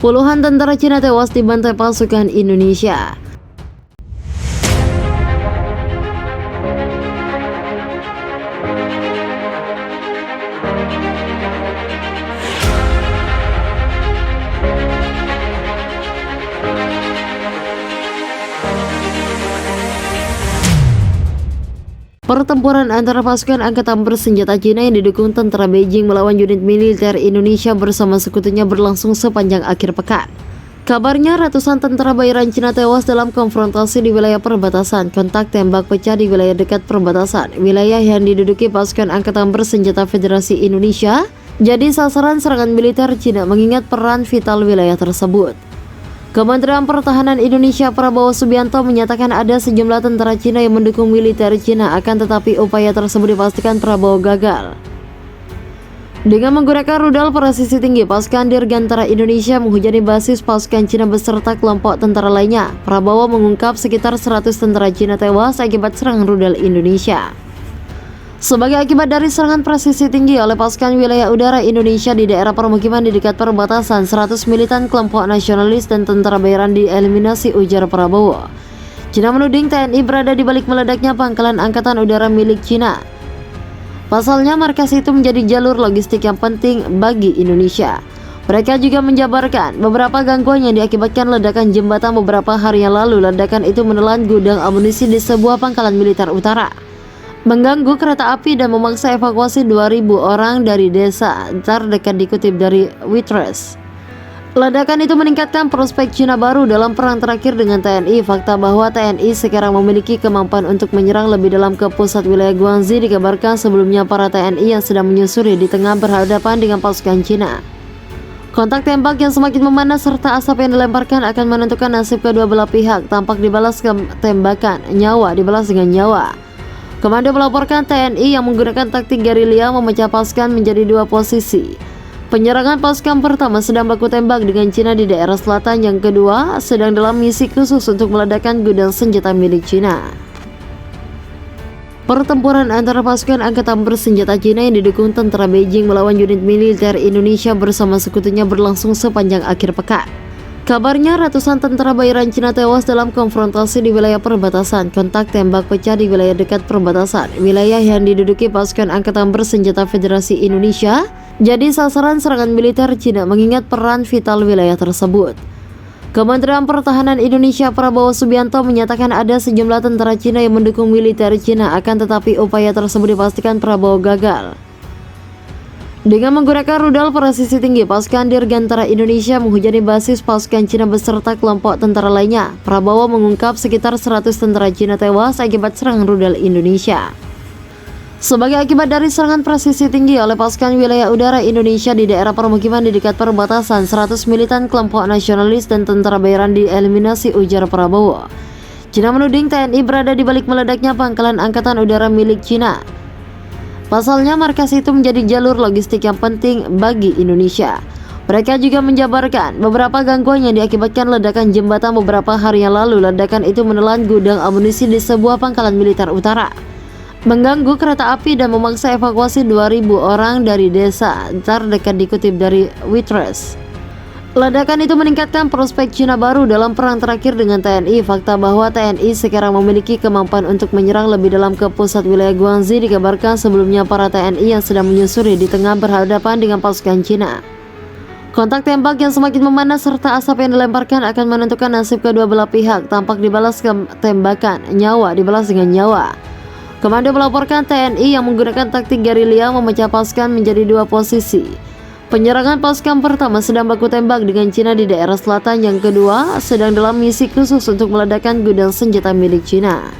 Puluhan tentara Cina tewas dibantai pasukan Indonesia. Pertempuran antara pasukan angkatan bersenjata Cina yang didukung tentara Beijing melawan unit militer Indonesia bersama sekutunya berlangsung sepanjang akhir pekan. Kabarnya ratusan tentara bayaran Cina tewas dalam konfrontasi di wilayah perbatasan. Kontak tembak pecah di wilayah dekat perbatasan, wilayah yang diduduki pasukan angkatan bersenjata Federasi Indonesia, jadi sasaran serangan militer Cina mengingat peran vital wilayah tersebut. Kementerian Pertahanan Indonesia Prabowo Subianto menyatakan ada sejumlah tentara Cina yang mendukung militer Cina, akan tetapi upaya tersebut dipastikan Prabowo gagal. Dengan menggunakan rudal presisi tinggi, pasukan Dirgantara Indonesia menghujani basis pasukan Cina beserta kelompok tentara lainnya. Prabowo mengungkap sekitar 100 tentara Cina tewas akibat serangan rudal Indonesia. Sebagai akibat dari serangan presisi tinggi oleh pasukan wilayah udara Indonesia di daerah permukiman di dekat perbatasan, 100 militan kelompok nasionalis dan tentara bayaran dieliminasi, ujar Prabowo. Cina menuding TNI berada di balik meledaknya pangkalan angkatan udara milik Cina. Pasalnya, markas itu menjadi jalur logistik yang penting bagi Indonesia. Mereka juga menjabarkan beberapa gangguan yang diakibatkan ledakan jembatan beberapa hari yang lalu. Ledakan itu menelan gudang amunisi di sebuah pangkalan militer utara, mengganggu kereta api dan memaksa evakuasi 2.000 orang dari desa terdekat, dikutip dari Witness. Ledakan itu meningkatkan prospek Cina baru dalam perang terakhir dengan TNI. Fakta bahwa TNI sekarang memiliki kemampuan untuk menyerang lebih dalam ke pusat wilayah Guangxi dikabarkan sebelumnya para TNI yang sedang menyusuri di tengah berhadapan dengan pasukan Cina. Kontak tembak yang semakin memanas serta asap yang dilemparkan akan menentukan nasib kedua belah pihak. Tampak dibalas ke tembakan, nyawa dibalas dengan nyawa. Komando melaporkan TNI yang menggunakan taktik gerilya memecah pasukan menjadi dua posisi. Penyerangan pasukan pertama sedang baku tembak dengan Cina di daerah selatan, yang kedua sedang dalam misi khusus untuk meledakkan gudang senjata milik Cina. Pertempuran antara pasukan angkatan bersenjata Cina yang didukung tentara Beijing melawan unit militer Indonesia bersama sekutunya berlangsung sepanjang akhir pekan. Kabarnya ratusan tentara bayaran Cina tewas dalam konfrontasi di wilayah perbatasan. Kontak tembak pecah di wilayah dekat perbatasan, wilayah yang diduduki pasukan angkatan bersenjata Federasi Indonesia, jadi sasaran serangan militer Cina mengingat peran vital wilayah tersebut. Kementerian Pertahanan Indonesia Prabowo Subianto menyatakan ada sejumlah tentara Cina yang mendukung militer Cina, akan tetapi upaya tersebut dipastikan Prabowo gagal. Dengan menggunakan rudal presisi tinggi, pasukan Dirgantara Indonesia menghujani basis pasukan Cina beserta kelompok tentara lainnya. Prabowo mengungkap sekitar 100 tentara Cina tewas akibat serangan rudal Indonesia. Sebagai akibat dari serangan presisi tinggi oleh pasukan wilayah udara Indonesia di daerah permukiman di dekat perbatasan, 100 militan kelompok nasionalis dan tentara bayaran dieliminasi, ujar Prabowo. Cina menuding TNI berada di balik meledaknya pangkalan angkatan udara milik Cina. Pasalnya, markas itu menjadi jalur logistik yang penting bagi Indonesia. Mereka juga menjabarkan beberapa gangguan yang diakibatkan ledakan jembatan beberapa hari yang lalu. Ledakan itu menelan gudang amunisi di sebuah pangkalan militer utara, mengganggu kereta api dan memaksa evakuasi 2.000 orang dari desa terdekat, dikutip dari Witness. Ledakan itu meningkatkan prospek Cina baru dalam perang terakhir dengan TNI. Fakta bahwa TNI sekarang memiliki kemampuan untuk menyerang lebih dalam ke pusat wilayah Guangxi dikabarkan sebelumnya para TNI yang sedang menyusuri di tengah berhadapan dengan pasukan Cina. Kontak tembak yang semakin memanas serta asap yang dilemparkan akan menentukan nasib kedua belah pihak. Tampak dibalas ke tembakan, nyawa dibalas dengan nyawa. Komando melaporkan TNI yang menggunakan taktik gerilya memecah pasukan menjadi dua posisi. Penyerangan pasukan pertama sedang baku tembak dengan Cina di daerah selatan, yang kedua sedang dalam misi khusus untuk meledakkan gudang senjata milik Cina.